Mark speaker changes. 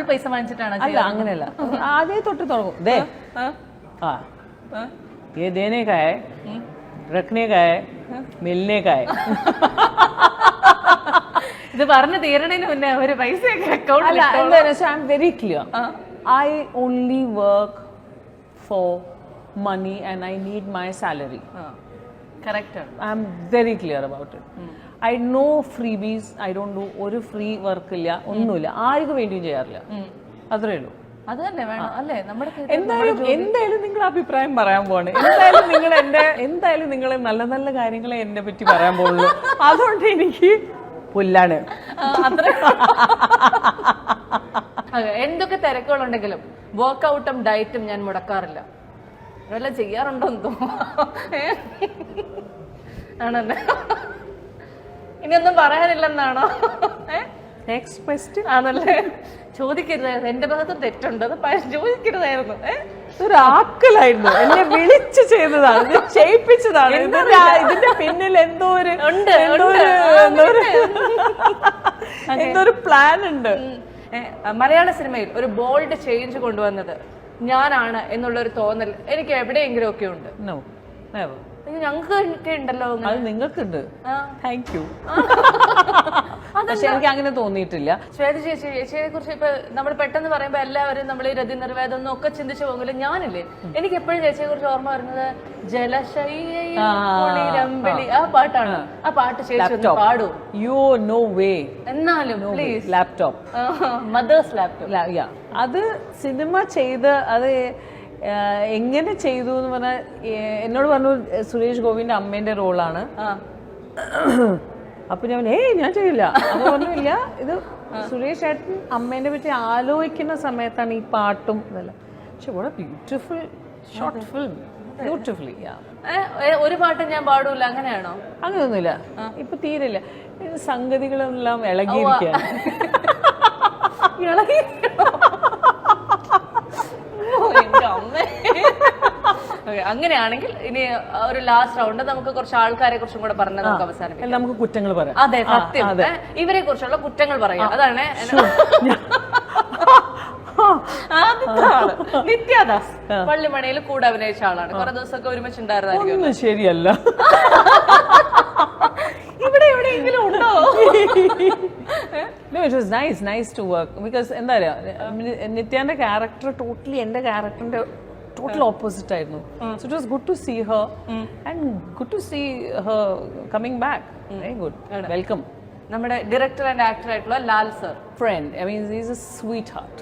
Speaker 1: പൈസ വാങ്ങിച്ചിട്ടാണ്
Speaker 2: അല്ല അങ്ങനെയല്ല ആദ്യം തൊട്ട് തുടങ്ങും ദേ ये देने का है रखने का है मिलने का है
Speaker 1: ഇത് പറഞ്ഞു തീരണേന് മുന്നേ ഒരു പൈസയൊക്കെ അക്കൗണ്ടിൽ
Speaker 2: I am very clear I only work for money and I need my salary.
Speaker 1: Correct.
Speaker 2: I'm very clear about it. I know freebies. I don't do ഒരു ഫ്രീ വർക്ക് ഇല്ല ഒന്നുമില്ല ആർക്കും വേണ്ടിയും ചെയ്യാറില്ല അത്രേ ഉള്ളൂ
Speaker 1: അത് തന്നെ വേണം അല്ലേ നമ്മുടെ
Speaker 2: എന്തായാലും നിങ്ങളുടെ അഭിപ്രായം പറയാൻ പോവാണ് എന്തായാലും നിങ്ങൾ നല്ല നല്ല കാര്യങ്ങളെ എന്നെ പറ്റി പറയാൻ പോകുള്ളൂ അതുകൊണ്ട് എനിക്ക് പുല്ലാണ്
Speaker 1: എന്തൊക്കെ തിരക്കുകളുണ്ടെങ്കിലും വർക്ക്ഔട്ടും ഡയറ്റും ഞാൻ മുടക്കാറില്ല വല്ല ചെയ്യാറുണ്ടോ എന്തോ ആണല്ലേ ഇനിയൊന്നും പറയാനില്ലെന്നാണോ
Speaker 2: നെക്സ്റ്റ് ക്വസ്റ്റ്യൻ
Speaker 1: ആണല്ലേ ചോദിക്കരുതായിരുന്നു എന്റെ ഭാഗത്തും തെറ്റുണ്ട് അത് ചോദിക്കരുതായിരുന്നു
Speaker 2: ഒരു ആക്കലായിരുന്നു എന്നെ വിളിച്ച് ചെയ്തതാണ് ചെയ്യിപ്പിച്ചതാണ് ഇതിന്റെ പിന്നിൽ എന്തോ ഒരു പ്ലാൻ ഉണ്ട്
Speaker 1: മലയാള സിനിമയിൽ ഒരു ബോൾഡ് ചേഞ്ച് കൊണ്ടുവന്നത് ഞാനാണ് എന്നുള്ളൊരു തോന്നൽ എനിക്ക് എവിടെയെങ്കിലും ഒക്കെ ഉണ്ട് ഞങ്ങൾക്ക് ഉണ്ടല്ലോ
Speaker 2: അത് നിങ്ങൾക്കുണ്ട് താങ്ക് യു പക്ഷെ എനിക്ക് അങ്ങനെ തോന്നിയിട്ടില്ല
Speaker 1: ശ്വേത ചേച്ചിയെ കുറിച്ച് ഇപ്പൊ നമ്മൾ പെട്ടെന്ന് പറയുമ്പോ എല്ലാവരും നമ്മൾ ഈ രതി നിർവേദം ഒന്നും ഒക്കെ ചിന്തിച്ചു പോകില്ല ഞാനില്ലേ എനിക്ക് എപ്പോഴും ചേച്ചിയെ കുറിച്ച് ഓർമ്മ വരുന്നത് ജലശൈലി ആ പാട്ടാണ് ആ പാട്ട് ചേച്ചി പാടൂ
Speaker 2: യോ നോ വേ
Speaker 1: എന്നാലും പ്ലീസ്
Speaker 2: ലാപ്ടോപ്പ്
Speaker 1: മദേഴ്സ് ലാപ്ടോപ്പ്
Speaker 2: അത് സിനിമ ചെയ്ത് അത് എങ്ങനെ ചെയ്തു എന്ന് പറഞ്ഞാൽ എന്നോട് പറഞ്ഞു സുരേഷ് ഗോപിന്റെ അമ്മേന്റെ റോളാണ് അപ്പൊ ഞാൻ ചെയ്യില്ല അത് പറഞ്ഞില്ല ഇത് സുരേഷ് ഏട്ടൻ അമ്മേനെ പറ്റി ആലോചിക്കുന്ന സമയത്താണ് ഈ പാട്ടും ഇതെല്ലാം പക്ഷെ വളരെ ബ്യൂട്ടിഫുൾ ഷോർട്ട് ഫിലിം ബ്യൂട്ടിഫുള്ളി
Speaker 1: ഒരു പാട്ട് ഞാൻ പാടൂല അങ്ങനെയാണോ
Speaker 2: അങ്ങനെയൊന്നുമില്ല ഇപ്പൊ തീരില്ല സംഗതികളെല്ലാം ഇളകിയിരിക്കുകയാണ്
Speaker 1: അങ്ങനെയാണെങ്കിൽ ഇനി ഒരു ലാസ്റ്റ് റൗണ്ട് നമുക്ക് കുറച്ച് ആൾക്കാരെ കുറിച്ചും കൂടെ പറഞ്ഞ് നമുക്ക് അവസാനിപ്പിക്കാം
Speaker 2: നമുക്ക് കുറ്റങ്ങൾ പറയാം
Speaker 1: അതെ സത്യം ഇവരെ കുറിച്ചുള്ള കുറ്റങ്ങൾ പറയാം അതാണ് നിത്യദാസ് പള്ളിമണയിൽ കൂടെ അഭിനയിച്ച ആളാണ് കുറെ ദിവസമൊക്കെ ഒരുമിച്ചുണ്ടായിരുന്നായിരിക്കും
Speaker 2: ശരിയല്ല
Speaker 1: ഇവിടെ എവിടെയെങ്കിലും ഉണ്ടോ
Speaker 2: No, it was nice to work because എന്താ പറയാ നിത്യാന്റെ ക്യാരക്ടർ ടോട്ടലി എന്റെ ക്യാരക്ടറിന്റെ ടോട്ടൽ ഓപ്പോസിറ്റ് ആയിരുന്നു so it was good to see her and good to see her coming back very good welcome
Speaker 1: നമ്മുടെ ഡയറക്ടർ ആൻഡ് ആക്ടർ ആയിട്ടുള്ള Lal sir
Speaker 2: friend I mean he is a sweet heart